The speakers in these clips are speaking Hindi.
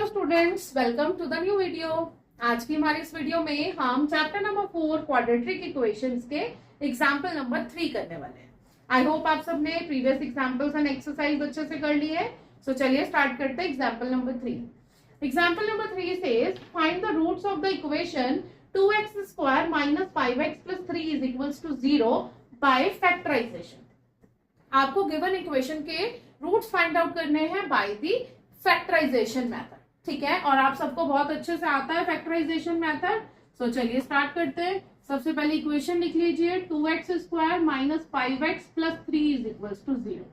Students, welcome to the new video. आज की हमारी इस वीडियो में हम चैप्टर नंबर 4 क्वाड्रेटिक इक्वेशंस के एग्जाम्पल नंबर 3 करने वाले हैं। आई होप आप सबने प्रीवियस एग्जाम्पल्स एंड एक्सरसाइज अच्छे से कर ली है। सो चलिए स्टार्ट करते हैं example number 3। Example number 3 says find the roots of the equation 2x square minus 5x plus 3 is equals to 0 by factorization. आपको गिवन इक्वेशन के रूट्स फाइंड आउट करने हैं बाय द फैक्टराइजेशन मेथड। ठीक है, और आप सबको बहुत अच्छे से आता है फैक्टराइजेशन मेथड। सो चलिए स्टार्ट करते हैं। सबसे पहले इक्वेशन लिख लीजिए 2x square minus 5x plus 3 is equals to 0।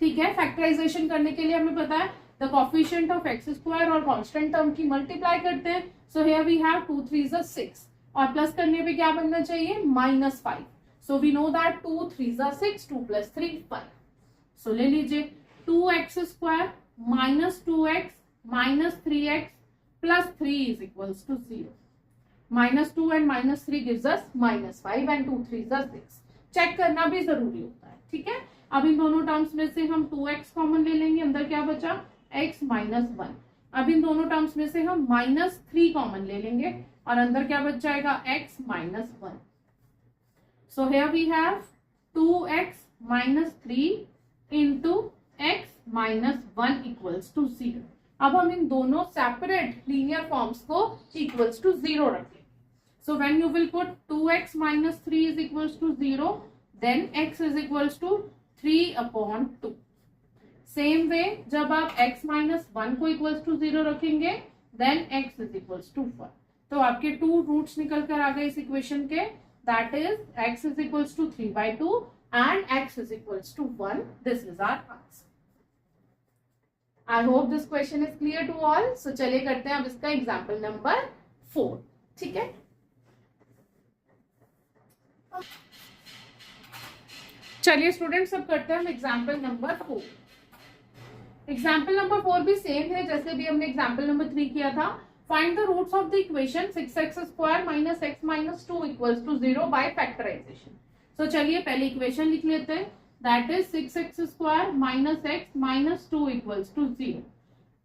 ठीक है, फैक्टराइजेशन करने के लिए हमें पता है the coefficient of x square और कांस्टेंट टर्म की मल्टीप्लाई करते हैं। सो हियर वी हैव 2 3 6 और प्लस करने पे क्या बनना चाहिए -5। So we know that 2 3 6 2 plus 3 5। So ले लीजिए 2x square minus 2x minus 3x plus 3 is equals to 0. Minus 2 and minus 3 gives us -5 and 2 3s are 6. Check करना भी जरूरी होता है। ठीक है, अब इन दोनों टर्म्स में से हम 2x कॉमन ले लेंगे, अंदर क्या बचा x minus 1। अब इन दोनों टर्म्स में से हम -3 कॉमन ले लेंगे और अंदर क्या बच जाएगा x minus 1। So here we have 2x minus 3 into x minus 1 equals to 0। अब हम इन दोनों सेपरेट लीनियर फॉर्म्स को इक्वल्स टू 0 रखें। So when you will put 2x minus 3 is equals to 0, then x is equals to 3/2। Same way जब आप x minus 1 को इक्वल्स टू 0 रखेंगे, then x is equals to 1। तो आपके 2 रूट्स निकल कर आ गए इस इक्वेशन के, that is x is equals to 3/2 and x is equals to 1। This is our answer. I hope this question is clear to all. So चलिए करते हैं अब इसका एग्जाम्पल नंबर 4। ठीक है, चलिए स्टूडेंट्स अब करते हैं हम एग्जाम्पल नंबर 4। एग्जाम्पल नंबर 4 भी सेम है जैसे भी हमने एग्जाम्पल नंबर 3 किया था। Find the roots of the equation 6x square minus x minus 2 equals to 0 by factorisation. So चलिए पहले इक्वेशन लिख लेते हैं, that is 6x square minus x minus 2 equals to 0।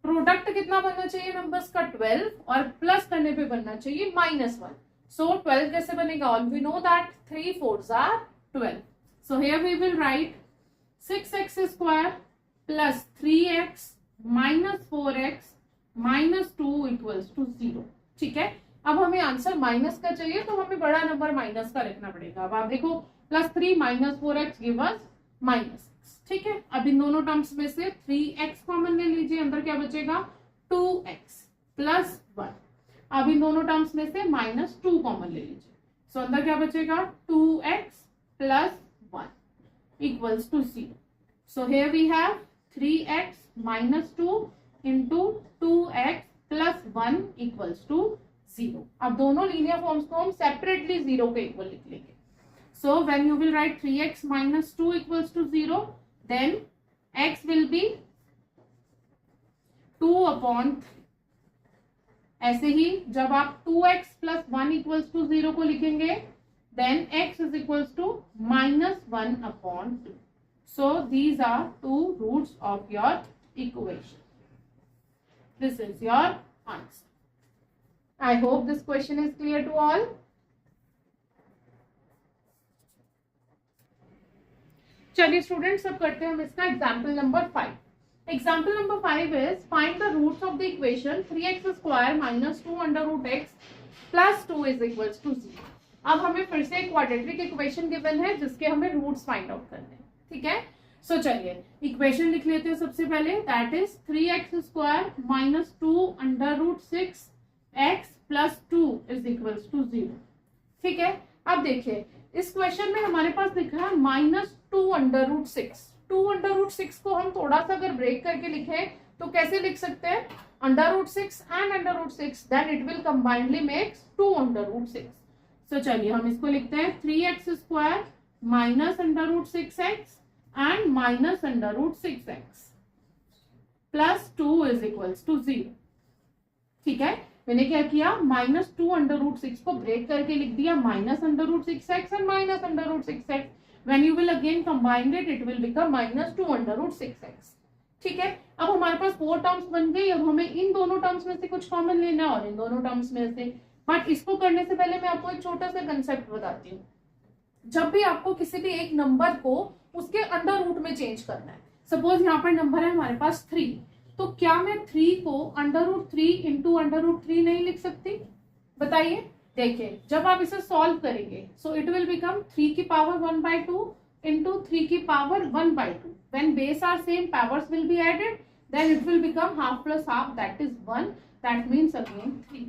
Product कितना बनना चाहिए नंबर्स का 12 और प्लस करने पे बनना चाहिए -1। सो 12 कैसे बनेगा, all we know that 3 4s are 12। So here we will write 6x square plus 3x minus 4x minus 2 equals to 0। ठीक है, अब हमें आंसर माइनस का चाहिए तो हमें बड़ा नंबर माइनस का लिखना पड़ेगा। अब आप देखो +3 माइनस 4x गिव अस -6। ठीक है, अब इन दोनों टर्म्स में से 3x कॉमन ले लीजिए, अंदर क्या बचेगा 2x प्लस 1। अब इन दोनों टर्म्स में से -2 कॉमन ले लीजिए, सो अंदर क्या बचेगा 2x plus 1 equals to 0। So here we have 3x minus 2 into 2x plus 1 equals to 0। अब दोनों लीनियर फॉर्म्स को हम सेपरेटली 0 के इक्वल लिख लेंगे। So when you will write 3x minus 2 equals to 0, then x will be 2/3। ऐसे ही जब आप 2x plus 1 equals to 0 को लिखेंगे, then x is equals to -1/2। So these are 2 roots of your equation. This is your answer. I hope this question is clear to all. चलिए स्टूडेंट्स अब करते हैं हम इसका example number 5। Example number 5 is find the roots of the equation 3x square minus 2 under root x plus 2 is equals to 0। अब हमें फिर से एक क्वाड्रेटिक इक्वेशन गिवन है जिसके हमें रूट्स फाइंड आउट करने हैं। ठीक है, सो चलिए इक्वेशन लिख लेते हैं सबसे पहले, that is 3x square minus 2 under root 6x plus 2 is equals to 0। ठीक है, अब देखिए इस क्वेश्चन में हमारे पास लिखा है -2 अंडर रूट 6। 2 अंडर रूट 6 को हम थोड़ा सा अगर ब्रेक करके लिखें तो कैसे लिख सकते हैं, under root 6 and under root 6, then it will combinedly makes 2 under root 6। So चलिए हम इसको लिखते हैं 3x square minus under root 6x and minus under root 6x plus 2 is equals to 0। ठीक है, मैंने क्या किया -2 अंडर रूट 6 को ब्रेक करके लिख दिया minus under root 6x and minus under root 6x। When you will again combine it, it will become -2 under root 6x। ठीक है, अब हमारे पास 4 टर्म्स बन गई। अब हमें इन दोनों टर्म्स में से कुछ कॉमन लेना है और इन दोनों टर्म्स में से। बट इसको करने से पहले मैं आपको एक छोटा सा कंसेप्ट बताती हूँ। जब भी आपको किसी भी एक नंबर को उसके अंडर रूट में चेंज करना है, सपोज यहाँ पर नंबर है हमारे पास 3, तो क्या मैं 3 को under root 3 into under root 3 नहीं लिख सकती? बताइए। देखिए जब आप इसे सॉल्व करेंगे, सो इट विल बिकम 3 की पावर 1/2 into 3 की power 1/2. When base are same, powers will be added. Then it will become half plus half, that is 1. That means again 3.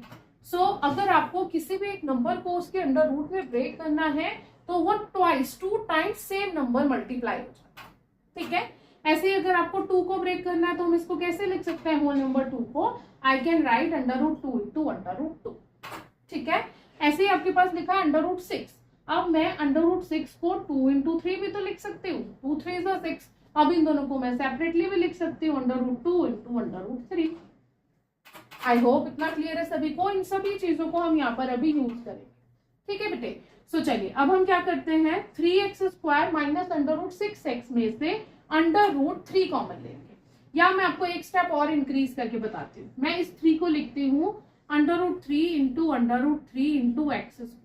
So अगर आपको किसी भी एक नंबर को उसके अंडर रूट में ब्रेक करना है तो वो twice 2 times same number multiply हो जाता है। ठीक है, ऐसे ही अगर आपको 2 को ब्रेक करना है तो हम इसको कैसे लिख सकते हैं? होल नंबर 2 को I can write under root 2 into under root 2। ठीक है, ऐसे ही आपके पास लिखा है अंडर रूट 6। अब मैं अंडर रूट 6 को 2 इंटू 3 भी तो लिख सकती हूँ, 2 3 6। अब इन दोनों को मैं सेपरेटली भी लिख सकती हूँ, under root 2 into under root 3। I hope इतना क्लियर है सभी को। इन सभी चीजों को हम यहाँ पर अभी यूज करेंगे। ठीक है बेटे, सो चलिए अब हम क्या करते हैं, 3x² minus under root 6x में से अंडर रूट 3 कॉमन लेंगे। या मैं आपको एक स्टेप और इंक्रीज करके बताती हूँ। मैं इस 3 को लिखती हूँ under root 3 into under root 3 into x²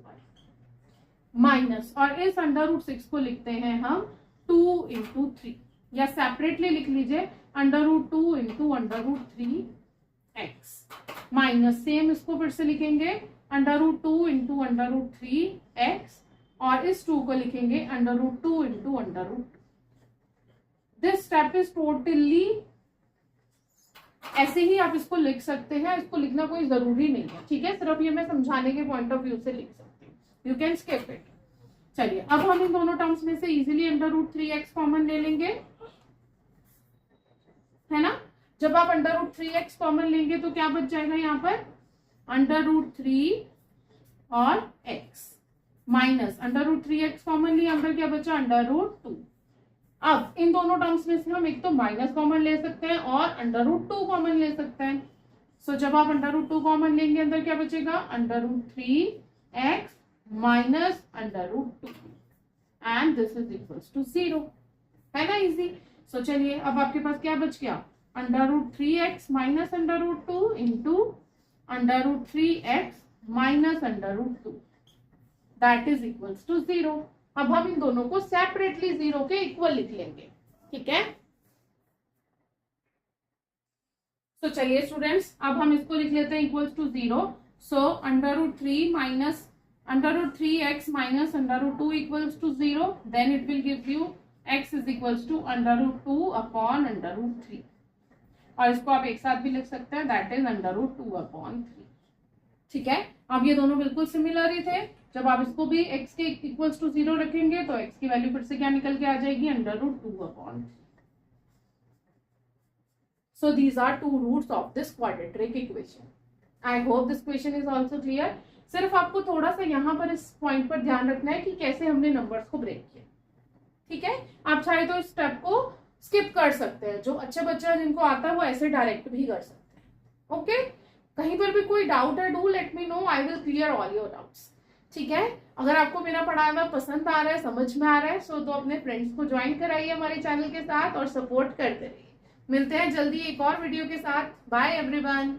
minus, और इस अंडर रूट 6 को लिखते हैं हम 2 इंटू 3, या सेपरेटली लिख लीजिए under root 2 into under root 3x minus, same इसको फिर से लिखेंगे under root 2 into under root 3x, और इस 2 को लिखेंगे under root 2 into under root. This step is totally ऐसे ही आप इसको लिख सकते हैं, इसको लिखना कोई जरूरी नहीं है। ठीक है, सिर्फ ये मैं समझाने के पॉइंट ऑफ व्यू से लिख सकती हूँ, यू कैन स्किप इट। चलिए अब हम इन दोनों टर्म्स में से easily under root 3x common ले लेंगे, है ना। जब आप अंडर रूट 3x कॉमन लेंगे तो क्या बच जाएगा यहाँ पर, अंडर रूट 3 और x minus under root 3x common लिया, अंदर क्या बचा, अंडर रूट 2। अब इन दोनों टर्म्स में से हम एक तो माइनस कॉमन ले सकते हैं और अंडर रूट 2 कॉमन ले सकते हैं। सो जब आप अंडर रूट 2 कॉमन लेंगे, अंदर क्या बचेगा, under root 3x minus under root 2, and this is equals to 0। है ना इजी। सो चलिए अब आपके पास क्या बच गया, under root 3x minus under root 2 into under root 3x minus under root 2, that is equals to 0। अब हम इन दोनों को सेपरेटली 0 के इक्वल लिख लेंगे। ठीक है, तो चलिए स्टूडेंट्स अब हम इसको लिख लेते हैं equals to 0। So under root 3 minus under root 3x minus under root 2 equals to 0, then it will give you x is equals to under root 2 upon under root 3, और इसको आप एक साथ भी लिख सकते हैं, that is under root 2 upon 3। ठीक है, अब ये दोनों बिल्कुल सिमिलर ही थे। जब आप इसको भी x के इक्वल्स टू 0 रखेंगे तो x की वैल्यू फिर से क्या निकल के आ जाएगी, under root 2 upon 3। So these are two roots of this quadratic equation. I hope this question is also clear. सिर्फ आपको थोड़ा सा यहाँ पर इस पॉइंट पर ध्यान रखना है कि कैसे हमने नंबर्स को ब्रेक किया। ठीक है, आप चाहे तो इस स्टेप को स्किप कर सकते हैं, जो अच्छे बच्चे हैं जिनको आता है वो ऐसे डायरेक्ट भी कर सकते हैं। ओके, कहीं पर भी कोई डाउट है, do let me know, I will clear all your doubts. ठीक है, अगर आपको मेरा पढ़ाया हुआ पसंद आ रहा है, समझ में आ रहा है, सो तो अपने फ्रेंड्स को ज्वाइन कराइए हमारे चैनल के साथ और सपोर्ट करते रहिए। मिलते हैं जल्दी एक और वीडियो के साथ। Bye everyone.